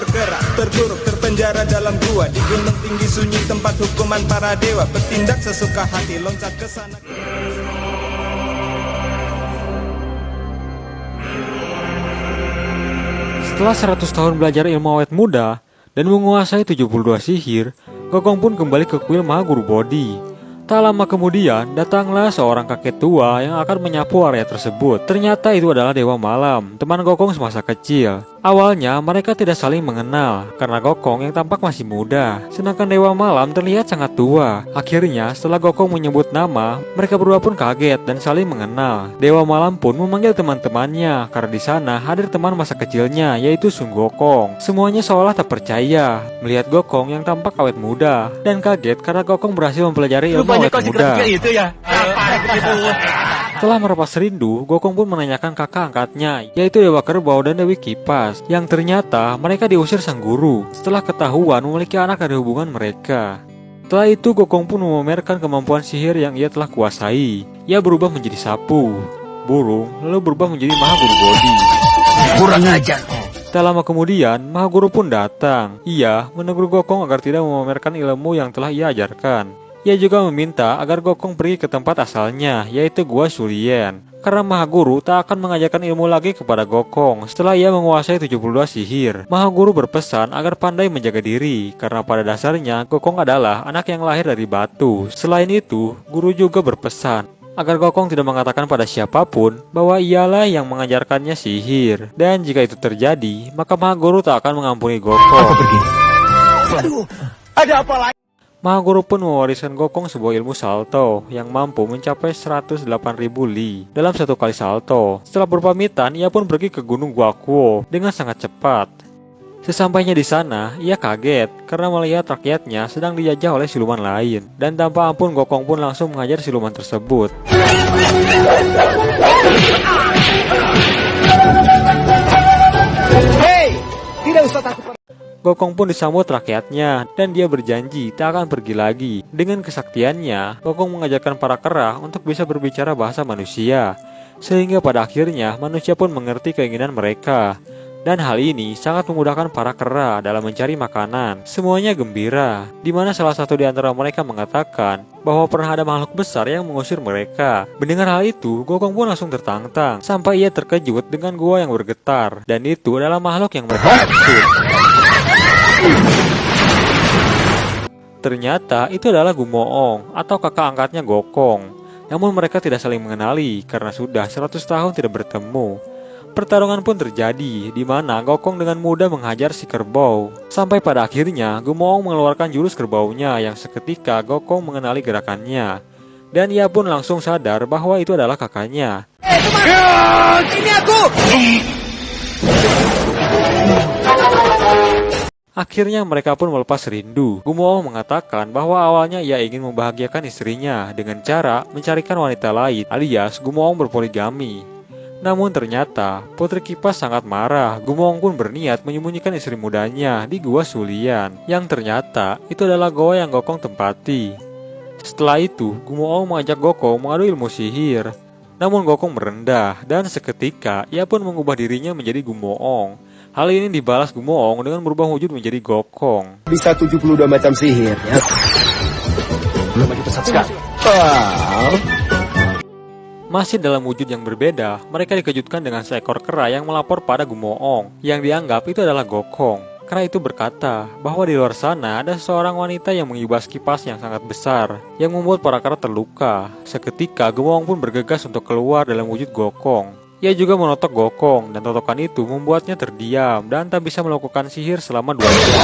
bergerak, terkuruk, terpenjara dalam gua, di gunung tinggi sunyi tempat hukuman para dewa, bertindak sesuka hati, loncat ke sana. Setelah 100 tahun belajar ilmu awet muda dan menguasai 72 sihir, Gokong pun kembali ke kuil Mahaguru Bodhi. Tak lama kemudian, datanglah seorang kakek tua yang akan menyapu area tersebut. Ternyata itu adalah Dewa Malam, teman Gokong semasa kecil. Awalnya mereka tidak saling mengenal karena Gokong yang tampak masih muda, sedangkan Dewa Malam terlihat sangat tua. Akhirnya setelah Gokong menyebut nama, mereka berdua pun kaget dan saling mengenal. Dewa Malam pun memanggil teman-temannya karena di sana hadir teman masa kecilnya, yaitu Sun Gokong. Semuanya seolah tak percaya melihat Gokong yang tampak awet muda dan kaget karena Gokong berhasil mempelajari ilmu awet muda. Setelah melepas rindu, Gokong pun menanyakan kakak angkatnya, yaitu Dewa Kerbau dan Dewi Kipas, yang ternyata mereka diusir sang guru setelah ketahuan memiliki anak dari hubungan mereka. Setelah itu, Gokong pun memamerkan kemampuan sihir yang ia telah kuasai. Ia berubah menjadi sapu, burung, lalu berubah menjadi Mahaguru Bodhi. Kurang ajar. Tak lama kemudian, Mahaguru pun datang. Ia menegur Gokong agar tidak memamerkan ilmu yang telah ia ajarkan. Ia juga meminta agar Gokong pergi ke tempat asalnya, yaitu Gua Shulien. Karena Mahaguru tak akan mengajarkan ilmu lagi kepada Gokong setelah ia menguasai 72 sihir. Mahaguru berpesan agar pandai menjaga diri, karena pada dasarnya Gokong adalah anak yang lahir dari batu. Selain itu, guru juga berpesan agar Gokong tidak mengatakan pada siapapun bahwa ialah yang mengajarkannya sihir. Dan jika itu terjadi, maka Mahaguru tak akan mengampuni Gokong. Aduh, ada apa lagi? Mahaguru pun mewariskan Gokong sebuah ilmu salto yang mampu mencapai 108.000 li dalam satu kali salto. Setelah berpamitan, ia pun pergi ke Gunung Guakuo dengan sangat cepat. Sesampainya di sana, ia kaget karena melihat rakyatnya sedang dijajah oleh siluman lain. Dan tanpa ampun, Gokong pun langsung menghajar siluman tersebut. Hei, tidak usah takut. Gokong pun disambut rakyatnya dan dia berjanji tak akan pergi lagi. Dengan kesaktiannya, Gokong mengajarkan para kera untuk bisa berbicara bahasa manusia, sehingga pada akhirnya manusia pun mengerti keinginan mereka. Dan hal ini sangat memudahkan para kera dalam mencari makanan. Semuanya gembira, di mana salah satu di antara mereka mengatakan bahwa pernah ada makhluk besar yang mengusir mereka. Mendengar hal itu, Gokong pun langsung tertantang, sampai ia terkejut dengan gua yang bergetar. Dan itu adalah makhluk yang mereka maksud. Ternyata itu adalah Gumoong atau kakak angkatnya Gokong. Namun mereka tidak saling mengenali karena sudah 100 tahun tidak bertemu. Pertarungan pun terjadi di mana Gokong dengan mudah menghajar si kerbau. Sampai pada akhirnya Gumoong mengeluarkan jurus kerbaunya yang seketika Gokong mengenali gerakannya. Dan ia pun langsung sadar bahwa itu adalah kakaknya. Teman, ini aku. Akhirnya mereka pun melepas rindu. Gumoong mengatakan bahwa awalnya ia ingin membahagiakan istrinya dengan cara mencarikan wanita lain, alias Gumoong berpoligami. Namun ternyata Putri Kipas sangat marah. Gumoong pun berniat menyembunyikan istri mudanya di Gua Shulien, yang ternyata itu adalah goa yang Gokong tempati. Setelah itu, Gumoong mengajak Gokong mengadu ilmu sihir. Namun Gokong merendah dan seketika ia pun mengubah dirinya menjadi Gumoong. Hal ini dibalas Gumoong dengan berubah wujud menjadi Gokong. Bisa 72 macam sihir ya. Belum maju pesat sekali. Wow. Masih dalam wujud yang berbeda, mereka dikejutkan dengan seekor kera yang melapor pada Gumoong, yang dianggap itu adalah Gokong. Kera itu berkata bahwa di luar sana ada seorang wanita yang mengibas kipas yang sangat besar, yang membuat para kera terluka. Seketika Gumoong pun bergegas untuk keluar dalam wujud Gokong. Ia juga menotok Gokong, dan totokan itu membuatnya terdiam dan tak bisa melakukan sihir selama 2 jam.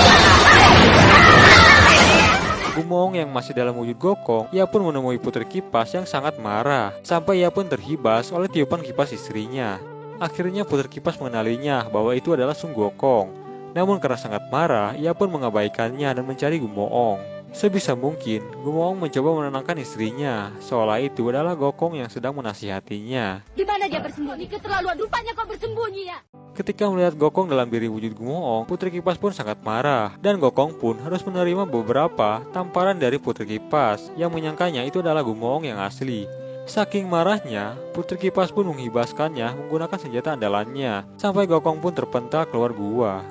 Gumoong yang masih dalam wujud Gokong, ia pun menemui Putri Kipas yang sangat marah, sampai ia pun terhibas oleh tiupan kipas istrinya. Akhirnya Putri Kipas mengenalinya bahwa itu adalah Sun Gokong. Namun karena sangat marah, ia pun mengabaikannya dan mencari Gumoong. Sebisa mungkin, Gumoong mencoba menenangkan istrinya, seolah itu adalah Gokong yang sedang menasihatinya. Di mana dia bersembunyi? Keterlaluan, rupanya kau bersembunyi ya. Ketika melihat Gokong dalam diri wujud Gumoong, Putri Kipas pun sangat marah, dan Gokong pun harus menerima beberapa tamparan dari Putri Kipas yang menyangkanya itu adalah Gumoong yang asli. Saking marahnya, Putri Kipas pun menghibaskannya menggunakan senjata andalannya, sampai Gokong pun terpental keluar gua.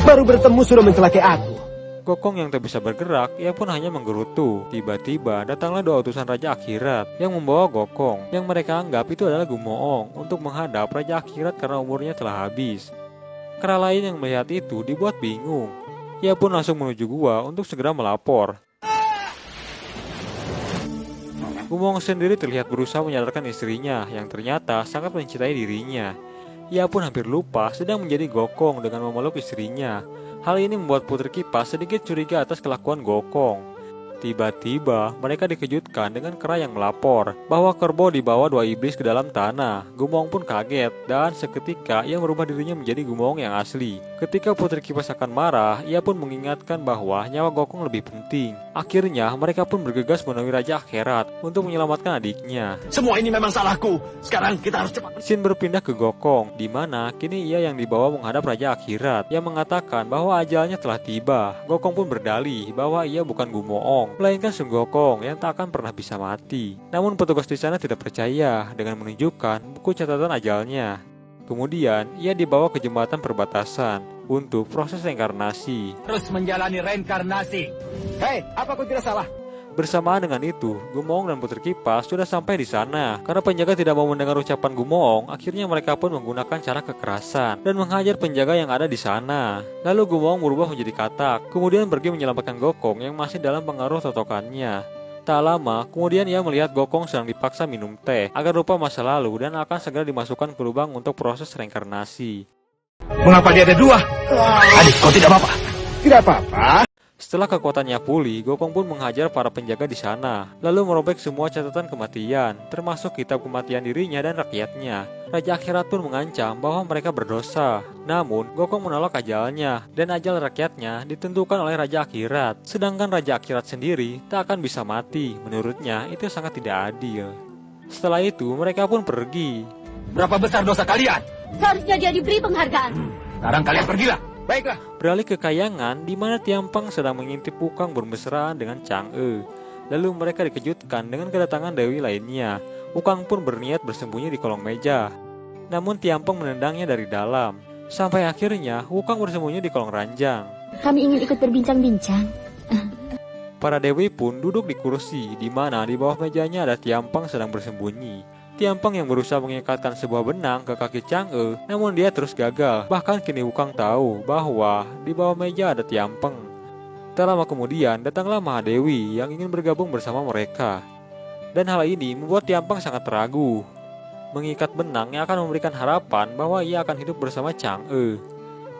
Baru bertemu sudah mencelakai aku. Gokong yang tak bisa bergerak, ia pun hanya menggerutu. Tiba-tiba datanglah 2 utusan Raja Akhirat yang membawa Gokong, yang mereka anggap itu adalah Gumoong, untuk menghadap Raja Akhirat karena umurnya telah habis. Kera lain yang melihat itu dibuat bingung. Ia pun langsung menuju gua untuk segera melapor. Gumoong sendiri terlihat berusaha menyadarkan istrinya yang ternyata sangat mencintai dirinya. Ia pun hampir lupa sedang menjadi Gokong dengan memeluk istrinya. Hal ini membuat Putri Kipas sedikit curiga atas kelakuan Gokong. Tiba-tiba mereka dikejutkan dengan kera yang melapor bahwa kerbau dibawa 2 iblis ke dalam tanah. Gumoong pun kaget dan seketika ia merubah dirinya menjadi Gumoong yang asli. Ketika Putri Kipas akan marah, ia pun mengingatkan bahwa nyawa Gokong lebih penting. Akhirnya mereka pun bergegas menemui Raja Akhirat untuk menyelamatkan adiknya. Semua ini memang salahku. Sekarang kita harus cepat. Scene berpindah ke Gokong, di mana kini ia yang dibawa menghadap Raja Akhirat yang mengatakan bahwa ajalnya telah tiba. Gokong pun berdalih bahwa ia bukan Gumoong, melainkan Sun Gokong yang tak akan pernah bisa mati. Namun petugas di sana tidak percaya dengan menunjukkan buku catatan ajalnya. Kemudian ia dibawa ke jembatan perbatasan untuk proses reinkarnasi. Terus menjalani reinkarnasi. Hei, apa aku tidak salah? Bersamaan dengan itu, Gumoong dan Putri Kipas sudah sampai di sana. Karena penjaga tidak mau mendengar ucapan Gumoong, akhirnya mereka pun menggunakan cara kekerasan dan menghajar penjaga yang ada di sana. Lalu Gumoong berubah menjadi katak, kemudian pergi menyelamatkan Gokong yang masih dalam pengaruh totokannya. Tak lama, kemudian ia melihat Gokong sedang dipaksa minum teh agar lupa masa lalu dan akan segera dimasukkan ke lubang untuk proses reinkarnasi. Mengapa dia ada 2? Adik, kau tidak apa-apa? Tidak apa-apa. Setelah kekuatannya pulih, Gokong pun menghajar para penjaga di sana, lalu merobek semua catatan kematian, termasuk kitab kematian dirinya dan rakyatnya. Raja Akhirat pun mengancam bahwa mereka berdosa. Namun, Gokong menolak ajalnya, dan ajal rakyatnya ditentukan oleh Raja Akhirat. Sedangkan Raja Akhirat sendiri tak akan bisa mati. Menurutnya, itu sangat tidak adil. Setelah itu, mereka pun pergi. Berapa besar dosa kalian? Seharusnya dia diberi penghargaan. Sekarang kalian pergilah. Baiklah. Beralih ke kayangan di mana Tiampang sedang mengintip Wukang bermesraan dengan Chang'e. Lalu mereka dikejutkan dengan kedatangan dewi lainnya. Wukang pun berniat bersembunyi di kolong meja. Namun Tiampang menendangnya dari dalam. Sampai akhirnya Wukang bersembunyi di kolong ranjang. Kami ingin ikut berbincang-bincang. Para dewi pun duduk di kursi di mana di bawah mejanya ada Tiampang sedang bersembunyi. Tiampang yang berusaha mengikatkan sebuah benang ke kaki Chang'e, namun dia terus gagal. Bahkan kini Wukang tahu bahwa di bawah meja ada Tiampang. Tak lama kemudian datanglah Mahadewi yang ingin bergabung bersama mereka. Dan hal ini membuat Tiampang sangat ragu. Mengikat benang yang akan memberikan harapan bahwa ia akan hidup bersama Chang'e.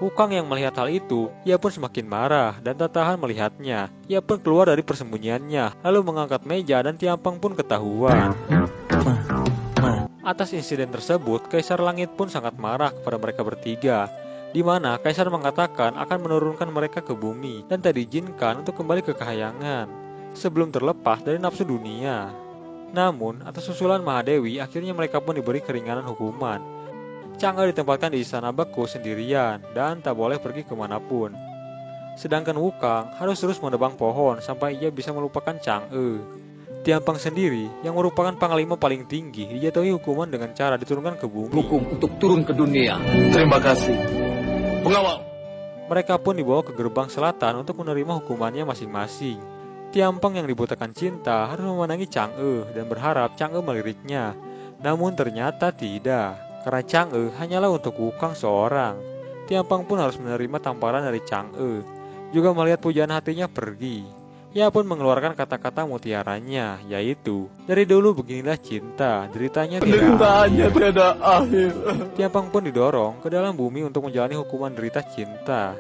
Wukang yang melihat hal itu, ia pun semakin marah dan tak tahan melihatnya. Ia pun keluar dari persembunyiannya, lalu mengangkat meja dan Tiampang pun ketahuan. Atas insiden tersebut, Kaisar Langit pun sangat marah kepada mereka bertiga, di mana Kaisar mengatakan akan menurunkan mereka ke bumi dan tak diizinkan untuk kembali ke Kahyangan sebelum terlepas dari nafsu dunia. Namun, atas usulan Mahadewi, akhirnya mereka pun diberi keringanan hukuman. Chang'e ditempatkan di istana beku sendirian dan tak boleh pergi kemanapun. Sedangkan Wukang harus terus menebang pohon sampai ia bisa melupakan Chang'e. Tiampang sendiri, yang merupakan panglima paling tinggi, dijatuhi hukuman dengan cara diturunkan ke bumi. Hukum untuk turun ke dunia. Terima kasih. Pengawal. Mereka pun dibawa ke gerbang selatan untuk menerima hukumannya masing-masing. Tiampang yang dibutakan cinta harus memenangi Chang'e dan berharap Chang'e meliriknya. Namun ternyata tidak, karena Chang'e hanyalah untuk Wukang seorang. Tiampang pun harus menerima tamparan dari Chang'e, juga melihat pujaan hatinya pergi. Ia pun mengeluarkan kata-kata mutiaranya, yaitu, dari dulu beginilah cinta, deritanya tidak akhir. Tiampang pun didorong ke dalam bumi untuk menjalani hukuman derita cinta.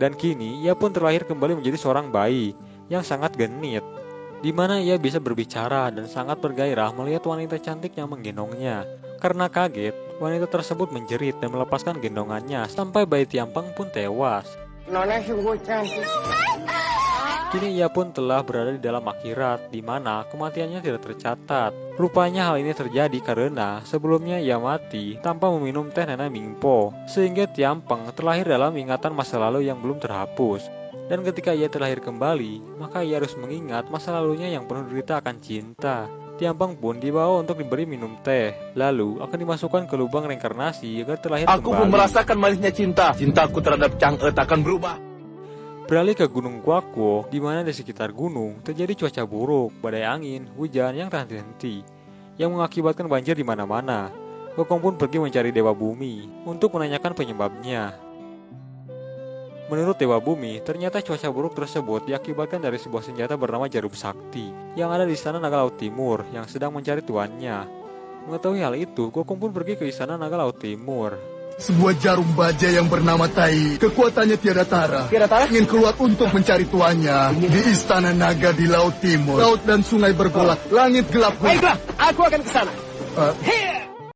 Dan kini ia pun terlahir kembali menjadi seorang bayi yang sangat genit, di mana ia bisa berbicara dan sangat bergairah melihat wanita cantik yang menggendongnya. Karena kaget, wanita tersebut menjerit dan melepaskan gendongannya sampai bayi Tiampang pun tewas. Nona sungguh cantik. Kini ia pun telah berada di dalam akhirat, di mana kematiannya tidak tercatat. Rupanya hal ini terjadi karena sebelumnya ia mati tanpa meminum teh Nenek Mingpo, sehingga Tiampang terlahir dalam ingatan masa lalu yang belum terhapus. Dan ketika ia terlahir kembali, maka ia harus mengingat masa lalunya yang penuh derita akan cinta. Tiampang pun dibawa untuk diberi minum teh, lalu akan dimasukkan ke lubang reinkarnasi agar terlahir Aku kembali. belum merasakan manisnya cinta. Cintaku terhadap Chang'e takkan berubah. Beralih ke Gunung Guakwo, di mana di sekitar gunung terjadi cuaca buruk, badai angin, hujan yang tak henti-henti, yang mengakibatkan banjir di mana-mana. Gokong pun pergi mencari Dewa Bumi untuk menanyakan penyebabnya. Menurut Dewa Bumi, ternyata cuaca buruk tersebut diakibatkan dari sebuah senjata bernama Jarum Sakti yang ada di Istana Naga Laut Timur yang sedang mencari tuannya. Mengetahui hal itu, Gokong pun pergi ke Istana Naga Laut Timur. Sebuah jarum baja yang bernama Tai, kekuatannya tiada tara. Ingin keluar untuk mencari tuannya di Istana Naga di Laut Timur. Laut dan sungai bergolak, langit gelap. Baiklah, aku akan ke sana.